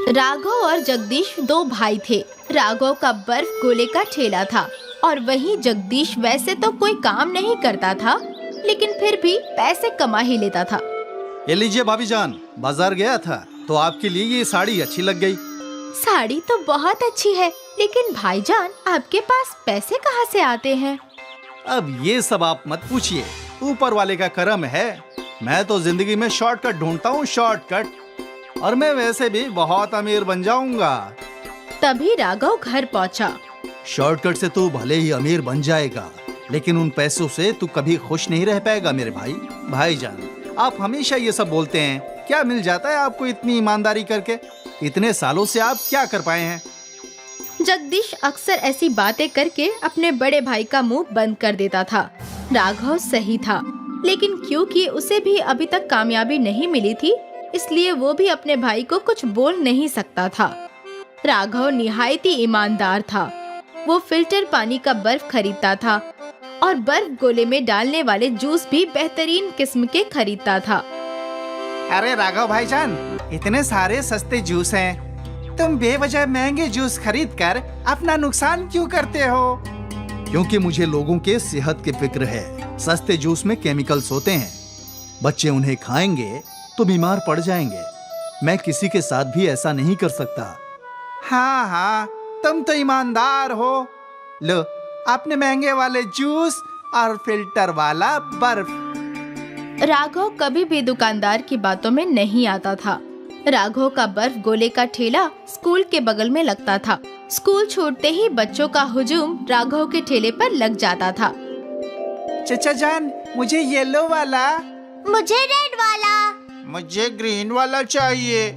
राघव और जगदीश दो भाई थे। राघव का बर्फ गोले का ठेला था और वहीं जगदीश वैसे तो कोई काम नहीं करता था, लेकिन फिर भी पैसे कमा ही लेता था। ये लीजिए भाभी जान, बाजार गया था तो आपके लिए ये साड़ी अच्छी लग गई। साड़ी तो बहुत अच्छी है, लेकिन भाईजान आपके पास पैसे कहाँ से आते हैं? अब ये सब आप मत पूछिए, ऊपर वाले का करम है। मैं तो जिंदगी में शॉर्टकट ढूंढता हूँ, शॉर्टकट, और मैं वैसे भी बहुत अमीर बन जाऊंगा। तभी राघव घर पहुँचा। शॉर्टकट से तू भले ही अमीर बन जाएगा, लेकिन उन पैसों से तू कभी खुश नहीं रह पाएगा मेरे भाई। भाईजान, आप हमेशा ये सब बोलते हैं, क्या मिल जाता है आपको इतनी ईमानदारी करके? इतने सालों से आप क्या कर पाए हैं? जगदीश अक्सर ऐसी बातें करके अपने बड़े भाई का मुंह बंद कर देता था। राघव सही था, लेकिन क्योंकि उसे भी अभी तक कामयाबी नहीं मिली थी, इसलिए वो भी अपने भाई को कुछ बोल नहीं सकता था। राघव निहायत ही ईमानदार था। वो फिल्टर पानी का बर्फ खरीदता था और बर्फ गोले में डालने वाले जूस भी बेहतरीन किस्म के खरीदता था। अरे राघव भाईजान, इतने सारे सस्ते जूस हैं, तुम बेवजह महंगे जूस खरीद कर अपना नुकसान क्यों करते हो? क्योंकि मुझे लोगों के सेहत की फिक्र है। सस्ते जूस में केमिकल्स होते हैं, बच्चे उन्हें खाएंगे तो बीमार पड़ जाएंगे। मैं किसी के साथ भी ऐसा नहीं कर सकता। हाँ हाँ, तुम तो ईमानदार हो। लो, आपने महंगे वाले जूस और फिल्टर वाला बर्फ। राघव कभी भी दुकानदार की बातों में नहीं आता था। राघव का बर्फ गोले का ठेला स्कूल के बगल में लगता था। स्कूल छूटते ही बच्चों का हुजूम राघव के ठेले पर लग जाता था। चचा जान, मुझे येलो वाला, मुझे रेड वाला, मुझे ग्रीन वाला चाहिए,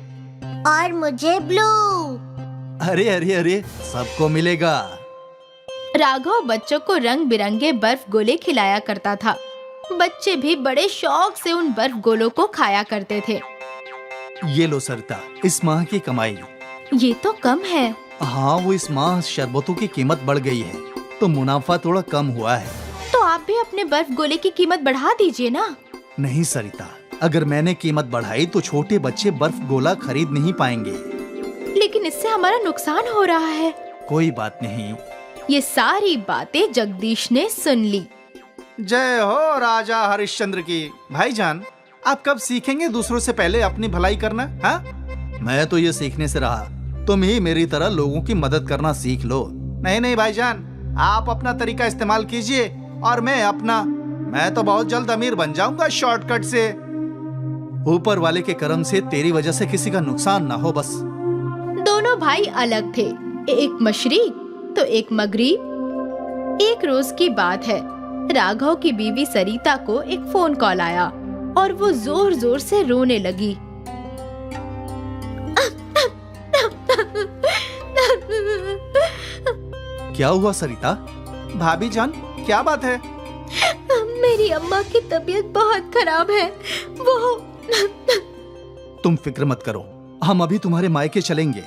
और मुझे ब्लू। अरे अरे अरे, सबको मिलेगा। राघव बच्चों को रंग बिरंगे बर्फ गोले खिलाया करता था। बच्चे भी बड़े शौक से उन बर्फ गोलों को खाया करते थे। ये लो सरिता, इस माह की कमाई। ये तो कम है। हाँ, वो इस माह शरबतों की कीमत बढ़ गई है तो मुनाफा थोड़ा कम हुआ है। तो आप भी अपने बर्फ गोले की कीमत बढ़ा दीजिए ना। नहीं सरिता, अगर मैंने कीमत बढ़ाई तो छोटे बच्चे बर्फ गोला खरीद नहीं पाएंगे। लेकिन इससे हमारा नुकसान हो रहा है। कोई बात नहीं। ये सारी बातें जगदीश ने सुन ली। जय हो राजा हरिश्चंद्र की। भाईजान, आप कब सीखेंगे दूसरों से पहले अपनी भलाई करना? हाँ, मैं तो ये सीखने से रहा, तुम ही मेरी तरह लोगों की मदद करना सीख लो। नहीं नहीं भाईजान, आप अपना तरीका इस्तेमाल कीजिए और मैं अपना। मैं तो बहुत जल्द अमीर बन जाऊंगा शॉर्टकट से। ऊपर वाले के करम से तेरी वजह से किसी का नुकसान ना हो बस। दोनों भाई अलग थे, एक मशरिक तो एक मगरिब। एक रोज की बात है, राघव की बीवी सरिता को एक फोन कॉल आया और वो जोर जोर से रोने लगी। क्या हुआ सरिता? भाभी जान, क्या बात है? मेरी अम्मा की तबीयत बहुत खराब है। वो तुम फिक्र मत करो, हम अभी तुम्हारे मायके चलेंगे।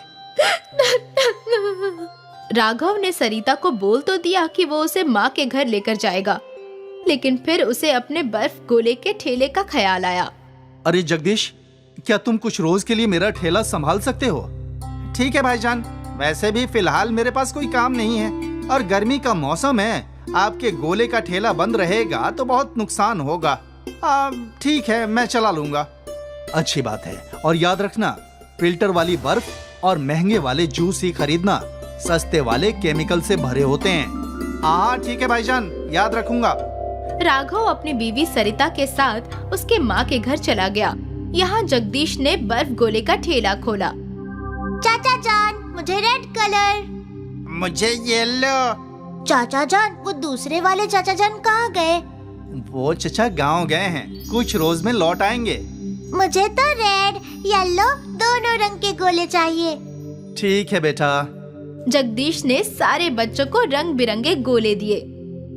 राघव ने सरिता को बोल तो दिया कि वो उसे माँ के घर लेकर जाएगा, लेकिन फिर उसे अपने बर्फ गोले के ठेले का ख्याल आया। अरे जगदीश, क्या तुम कुछ रोज के लिए मेरा ठेला संभाल सकते हो? ठीक है भाईजान, वैसे भी फिलहाल मेरे पास कोई काम नहीं है और गर्मी का मौसम है। आपके गोले का ठेला बंद रहेगा तो बहुत नुकसान होगा। ठीक है, मैं चला लूंगा। अच्छी बात है, और याद रखना, फिल्टर वाली बर्फ और महंगे वाले जूस ही खरीदना, सस्ते वाले केमिकल से भरे होते हैं। हाँ ठीक है भाईजान, याद रखूंगा। राघव अपनी बीवी सरिता के साथ उसके माँ के घर चला गया। यहाँ जगदीश ने बर्फ गोले का ठेला खोला। चाचा जान, मुझे रेड कलर। मुझे येलो। चाचा जान, वो दूसरे वाले चाचा जान कहाँ गए? वो चचा गांव गए हैं, कुछ रोज में लौट आएंगे। मुझे तो रेड येलो दोनों रंग के गोले चाहिए। ठीक है बेटा। जगदीश ने सारे बच्चों को रंग बिरंगे गोले दिए।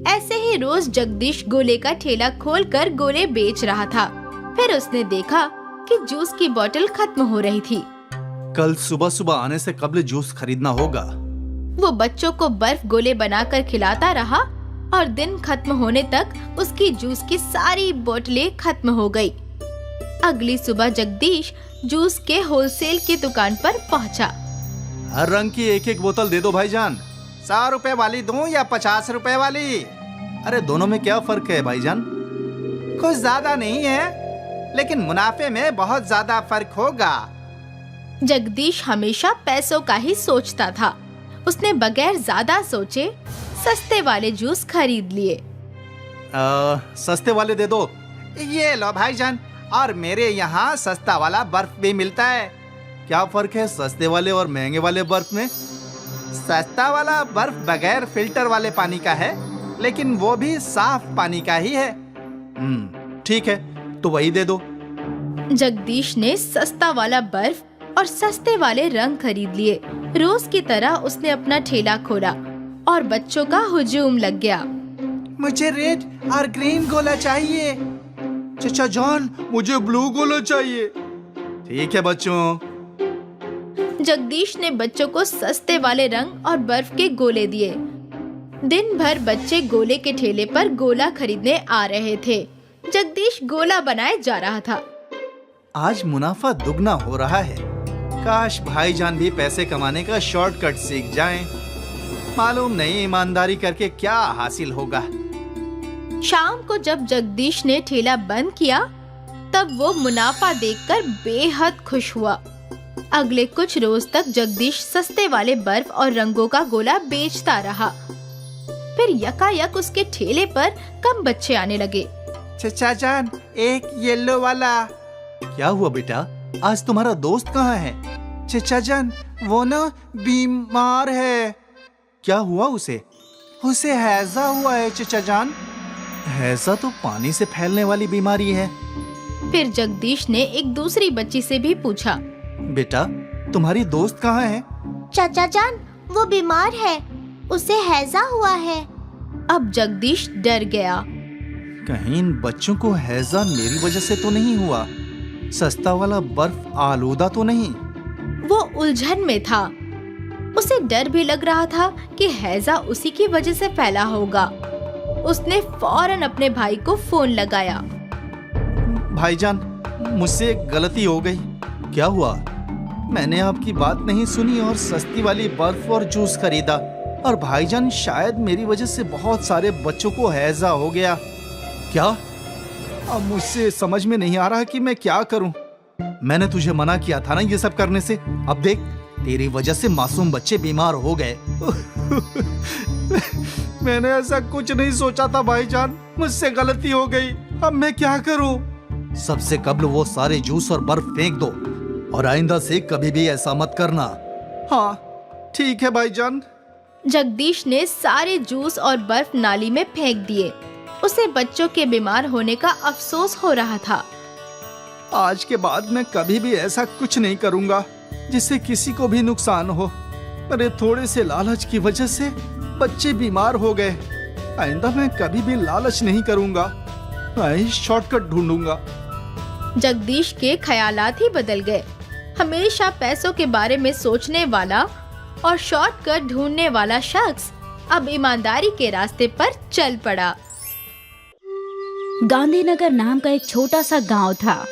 ऐसे ही रोज जगदीश गोले का ठेला खोलकर गोले बेच रहा था। फिर उसने देखा कि जूस की बोतल खत्म हो रही थी। कल सुबह सुबह आने से कब्ल जूस खरीदना होगा। वो बच्चों को बर्फ गोले बनाकर खिलाता रहा और दिन खत्म होने तक उसकी जूस की सारी बोतलें खत्म हो गई। अगली सुबह जगदीश जूस के होलसेल की दुकान पर पहुंचा। हर रंग की एक एक बोतल दे दो भाईजान। 100 रुपए वाली दूं या 50 रुपए वाली? अरे दोनों में क्या फर्क है भाईजान? कुछ ज्यादा नहीं है, लेकिन मुनाफे में बहुत ज्यादा फर्क होगा। जगदीश हमेशा पैसों का ही सोचता था। उसने बगैर ज्यादा सोचे सस्ते वाले जूस खरीद लिए। सस्ते वाले दे दो। ये लो भाईजान, और मेरे यहाँ सस्ता वाला बर्फ भी मिलता है। क्या फर्क है सस्ते वाले और महंगे वाले बर्फ में? सस्ता वाला बर्फ बगैर फिल्टर वाले पानी का है, लेकिन वो भी साफ पानी का ही है। ठीक है, तो वही दे दो। जगदीश ने सस्ता वाला बर्फ और सस्ते वाले रंग खरीद लिए। रोज की तरह उसने अपना ठेला खोला और बच्चों का हुजूम लग गया। मुझे रेड और ग्रीन गोला चाहिए। चचा जान, मुझे ब्लू गोला चाहिए। ठीक है बच्चों। जगदीश ने बच्चों को सस्ते वाले रंग और बर्फ के गोले दिए। दिन भर बच्चे गोले के ठेले पर गोला खरीदने आ रहे थे। जगदीश गोला बनाए जा रहा था। आज मुनाफा दुगना हो रहा है। काश भाईजान भी पैसे कमाने का शॉर्टकट सीख जाएं। मालूम नहीं ईमानदारी करके क्या हासिल होगा। शाम को जब जगदीश ने ठेला बंद किया, तब वो मुनाफा देखकर बेहद खुश हुआ। अगले कुछ रोज तक जगदीश सस्ते वाले बर्फ और रंगों का गोला बेचता रहा। फिर यकायक उसके ठेले पर कम बच्चे आने लगे। चचा जान, एक येलो वाला। क्या हुआ बेटा, आज तुम्हारा दोस्त कहाँ है? चचा जान, वो ना बीमार है। क्या हुआ उसे? उसे हैजा हुआ है चचा जान। हैजा तो पानी से फैलने वाली बीमारी है। फिर जगदीश ने एक दूसरी बच्ची से भी पूछा, बेटा तुम्हारी दोस्त कहाँ है? चाचा जान, वो बीमार है, उसे हैजा हुआ है। अब जगदीश डर गया। कहीं इन बच्चों को हैजा मेरी वजह से तो नहीं हुआ? सस्ता वाला बर्फ आलूदा तो नहीं? वो उलझन में था। उसे डर भी लग रहा था कि हैजा उसी की वजह से फैला होगा। उसने फौरन अपने भाई को फोन लगाया। भाईजान, मुझसे एक गलती हो गई। क्या हुआ? मैंने आपकी बात नहीं सुनी और सस्ती वाली बर्फ और जूस खरीदा, और भाईजान शायद मेरी वजह से बहुत सारे बच्चों को हैजा हो गया। क्या? अब मुझसे समझ में नहीं आ रहा कि मैं क्या करूं। मैंने तुझे मना किया था ना ये सब करने से। अब देख, तेरी वजह से मासूम बच्चे बीमार हो गए। मैंने ऐसा कुछ नहीं सोचा था भाईजान, मुझसे गलती हो गई। अब मैं क्या करूं? सबसे कबल वो सारे जूस और बर्फ फेंक दो, और आइंदा से कभी भी ऐसा मत करना। हाँ ठीक है भाईजान। जगदीश ने सारे जूस और बर्फ नाली में फेंक दिए। उसे बच्चों के बीमार होने का अफसोस हो रहा था। आज के बाद मैं कभी भी ऐसा कुछ नहीं करूंगा जिससे किसी को भी नुकसान हो। अरे थोड़े से लालच की वजह से बच्चे बीमार हो गए। आइंदा मैं कभी भी लालच नहीं करूंगा, मैं ही शॉर्टकट ढूंढूंगा। जगदीश के ख्यालात ही बदल गए। हमेशा पैसों के बारे में सोचने वाला और शॉर्टकट ढूंढने वाला शख्स अब ईमानदारी के रास्ते पर चल पड़ा। गांधीनगर नाम का एक छोटा सा गांव था।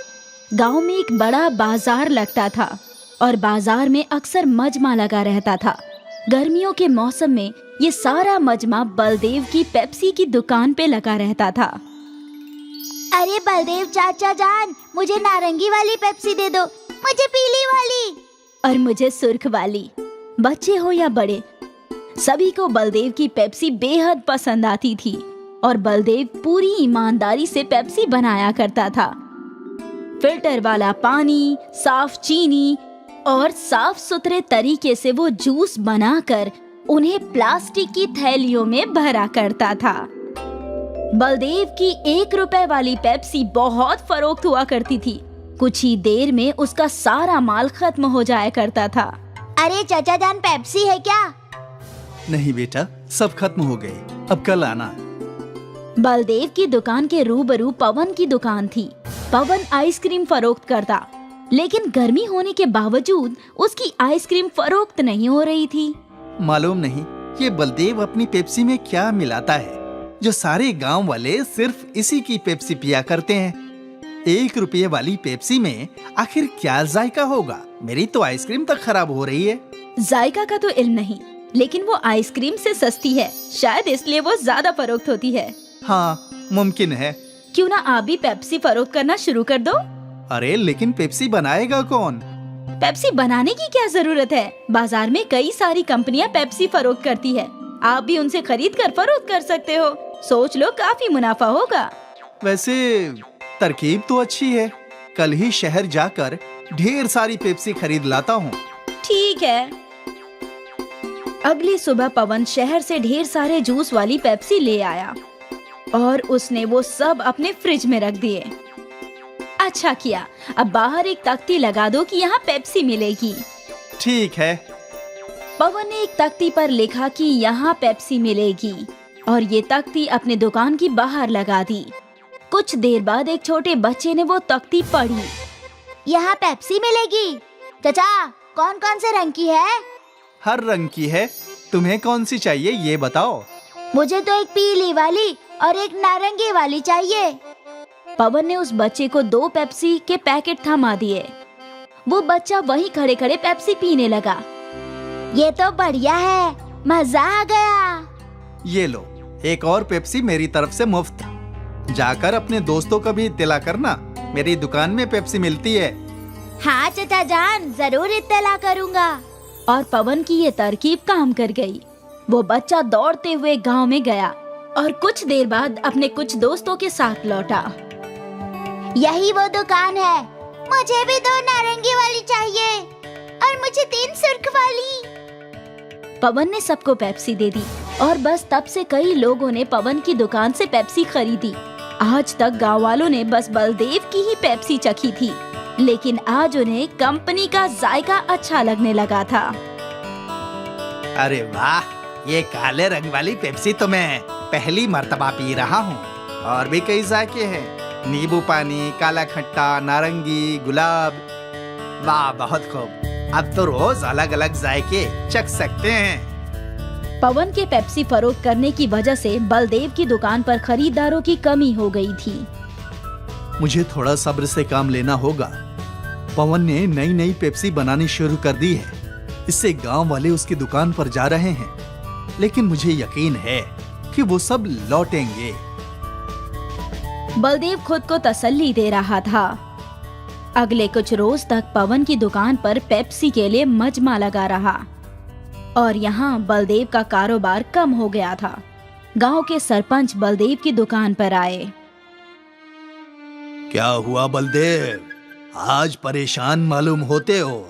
गांव में एक बड़ा बाजार लगता था और बाजार में अक्सर मजमा लगा रहता था। गर्मियों के मौसम में ये सारा मजमा बलदेव की पेप्सी की दुकान पे लगा रहता था। अरे बलदेव चाचा जान, मुझे नारंगी वाली पेप्सी दे दो, मुझे पीली वाली। और मुझे सुर्ख वाली। बच्चे हो या बड़े, सभी को बलदेव की पेप्सी बेहद पसंद आती थी और बलदेव पूरी ईमानदारी से पेप्सी बनाया करता था। फिल्टर वाला पानी, साफ चीनी और साफ सुथरे तरीके से वो जूस बनाकर उन्हें प्लास्टिक की थैलियों में भरा करता था। बलदेव की 1 रुपए वाली पेप्सी बहुत फरोख्त हुआ करती थी। कुछ ही देर में उसका सारा माल खत्म हो जाया करता था। अरे चाचा जान, पेप्सी है क्या? नहीं बेटा, सब खत्म हो गए, अब कल आना। बलदेव की दुकान के रूबरू पवन की दुकान थी। पवन आइसक्रीम फरोख्त करता, लेकिन गर्मी होने के बावजूद उसकी आइसक्रीम फरोख्त नहीं हो रही थी। मालूम नहीं ये बलदेव अपनी पेप्सी में क्या मिलाता है जो सारे गांव वाले सिर्फ इसी की पेप्सी पिया करते हैं। 1 रुपये वाली पेप्सी में आखिर क्या जायका होगा? मेरी तो आइसक्रीम तक खराब हो रही है। जायका का तो इल्म नहीं, लेकिन वो आइसक्रीम से सस्ती है, शायद इसलिए वो ज्यादा फरोख्त होती है। हाँ, मुमकिन है। क्यों ना आप भी पेप्सी फरोख्त करना शुरू कर दो? अरे लेकिन पेप्सी बनाएगा कौन? पेप्सी बनाने की क्या जरूरत है? बाजार में कई सारी कंपनियां पेप्सी फरोख्त करती है, आप भी उनसे खरीद कर फरोख्त कर सकते हो। सोच लो, काफी मुनाफा होगा। वैसे तरकीब तो अच्छी है। कल ही शहर जाकर ढेर सारी पेप्सी खरीद लाता हूँ। ठीक है। अगली सुबह पवन शहर से ढेर सारे जूस वाली पेप्सी ले आया और उसने वो सब अपने फ्रिज में रख दिए। अच्छा किया, अब बाहर एक तख्ती लगा दो कि यहाँ पेप्सी मिलेगी। ठीक है। पवन ने एक तख्ती पर लिखा कि यहाँ पेप्सी मिलेगी और ये तख्ती अपने दुकान की बाहर लगा दी। कुछ देर बाद एक छोटे बच्चे ने वो तख्ती पढ़ी। यहाँ पेप्सी मिलेगी। चाचा, कौन कौन से रंग की है? हर रंग की है। तुम्हें कौन सी चाहिए ये बताओ। मुझे तो एक पीली वाली और एक नारंगी वाली चाहिए। पवन ने उस बच्चे को 2 पेप्सी के पैकेट थमा दिए। वो बच्चा वहीं खड़े खड़े पेप्सी पीने लगा। ये तो बढ़िया है, मजा आ गया। ये लो, एक और पेप्सी मेरी तरफ से मुफ्त। जाकर अपने दोस्तों को भी इत्तला करना, मेरी दुकान में पेप्सी मिलती है। हाँ चाचा जान, जरूर इत्तला करूँगा। और पवन की ये तरकीब काम कर गई। वो बच्चा दौड़ते हुए गांव में गया और कुछ देर बाद अपने कुछ दोस्तों के साथ लौटा। यही वो दुकान है। मुझे भी 2 नारंगी वाली चाहिए और मुझे 3 सुर्ख वाली। पवन ने सबको पेप्सी दे दी और बस तब से कई लोगों ने पवन की दुकान से पेप्सी खरीदी। आज तक गांव वालों ने बस बलदेव की ही पेप्सी चखी थी, लेकिन आज उन्हें कंपनी का जायका अच्छा लगने लगा था। अरे वाह, ये काले रंग वाली पेप्सी तो मैं पहली मर्तबा पी रहा हूँ। और भी कई जायके हैं, नींबू पानी, काला खट्टा, नारंगी, गुलाब। वाह, बहुत खूब। अब तो रोज अलग अलग जायके चख सकते हैं। पवन के पेप्सी फरोख्त करने की वजह से बलदेव की दुकान पर खरीदारों की कमी हो गई थी। मुझे थोड़ा सब्र से काम लेना होगा। पवन ने नई नई पेप्सी बनानी शुरू कर दी है। इससे गांव वाले उसकी दुकान पर जा रहे हैं, लेकिन मुझे यकीन है कि वो सब लौटेंगे। बलदेव खुद को तसल्ली दे रहा था। अगले कुछ रोज तक पवन की दुकान पर पेप्सी के लिए मजमा लगा रहा और यहाँ बलदेव का कारोबार कम हो गया था। गांव के सरपंच बलदेव की दुकान पर आए। क्या हुआ बलदेव, आज परेशान मालूम होते हो?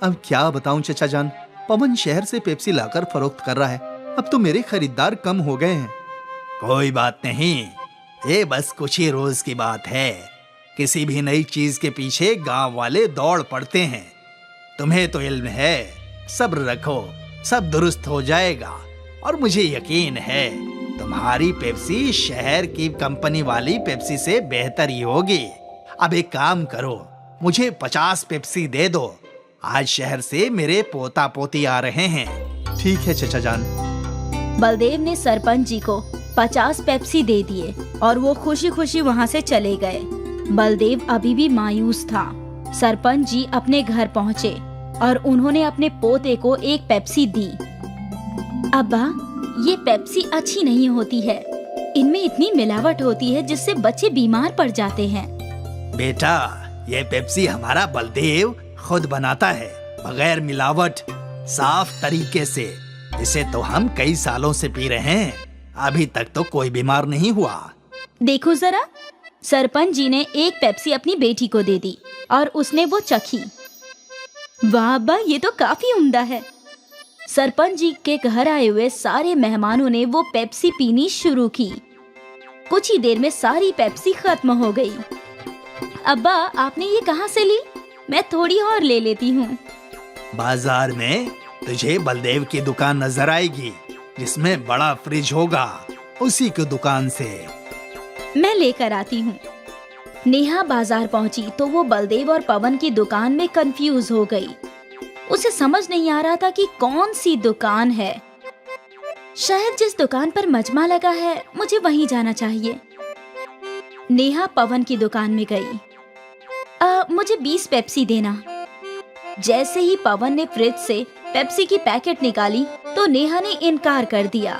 अब क्या बताऊं चचा जान, पवन शहर से पेप्सी लाकर फरोख्त कर रहा है। अब तो मेरे खरीदार कम हो गए हैं। कोई बात नहीं, ये बस कुछ ही रोज की बात है। किसी भी नई चीज के पीछे गांव वाले दौड़ पड़ते हैं। तुम्हें तो इल्म है, सब्र रखो, सब दुरुस्त हो जाएगा। और मुझे यकीन है तुम्हारी पेप्सी शहर की कंपनी वाली पेप्सी से बेहतर ही होगी। अब एक काम करो, मुझे 50 पेप्सी दे दो। आज शहर से मेरे पोता पोती आ रहे हैं। ठीक है चचा जान। बलदेव ने सरपंच जी को 50 पेप्सी दे दिए और वो खुशी खुशी वहाँ से चले गए। बलदेव अभी भी मायूस था। सरपंच जी अपने घर पहुँचे और उन्होंने अपने पोते को एक पेप्सी दी। अब्बा, ये पेप्सी अच्छी नहीं होती है। इनमें इतनी मिलावट होती है जिससे बच्चे बीमार पड़ जाते हैं। बेटा, ये पेप्सी हमारा बलदेव खुद बनाता है, बगैर मिलावट, साफ तरीके से। इसे तो हम कई सालों से पी रहे हैं, अभी तक तो कोई बीमार नहीं हुआ। देखो जरा, सरपंच जी ने एक पेप्सी अपनी बेटी को दे दी और उसने वो चखी। वाह अब्बा, ये तो काफी उम्दा है। सरपंच जी के घर आए हुए सारे मेहमानों ने वो पेप्सी पीनी शुरू की। कुछ ही देर में सारी पेप्सी खत्म हो गई। अब्बा, आपने ये कहाँ से ली? मैं थोड़ी और ले लेती हूँ। बाजार में तुझे बलदेव की दुकान नजर आएगी, जिसमें बड़ा फ्रिज होगा। उसी की दुकान से मैं लेकर आती हूँ। नेहा बाजार पहुँची तो वो बलदेव और पवन की दुकान में कंफ्यूज हो गई। उसे समझ नहीं आ रहा था कि कौन सी दुकान है। शायद जिस दुकान पर मजमा लगा है, मुझे वहीं जाना चाहिए। नेहा पवन की दुकान में गई मुझे 20 पेप्सी देना। जैसे ही पवन ने फ्रिज से पेप्सी की पैकेट निकाली तो नेहा ने इनकार कर दिया।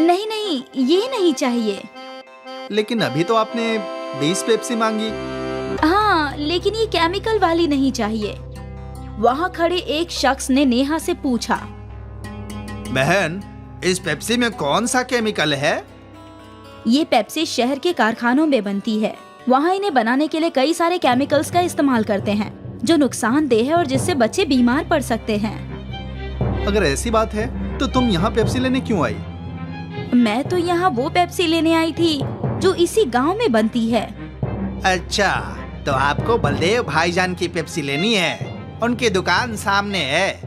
नहीं नहीं, ये नहीं चाहिए। लेकिन अभी तो आपने 20 पेप्सी मांगी। हाँ, लेकिन ये केमिकल वाली नहीं चाहिए। वहाँ खड़े एक शख्स ने नेहा से पूछा। बहन, इस पेप्सी में कौन सा केमिकल है? ये पेप्सी शहर के कारखानों में बनती है। वहाँ इन्हें बनाने के लिए कई सारे केमिकल्स का इस्तेमाल करते हैं जो नुकसानदेह है और जिससे बच्चे बीमार पड़ सकते हैं। अगर ऐसी बात है तो तुम यहाँ पेप्सी लेने क्यों आई? मैं तो यहाँ वो पेप्सी लेने आई थी जो इसी गांव में बनती है। अच्छा, तो आपको बलदेव भाईजान की पेप्सी लेनी है? उनकी दुकान सामने है।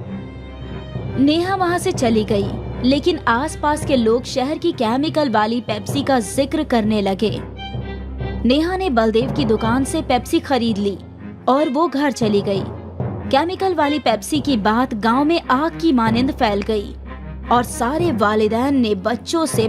नेहा वहाँ से चली गई, लेकिन आसपास के लोग शहर की केमिकल वाली पेप्सी का जिक्र करने लगे। नेहा ने बलदेव की दुकान से पेप्सी खरीद ली और वो घर चली गई। केमिकल वाली पेप्सी की बात गांव में आग की मानिंद फैल गई और सारे वालिदैन ने बच्चों से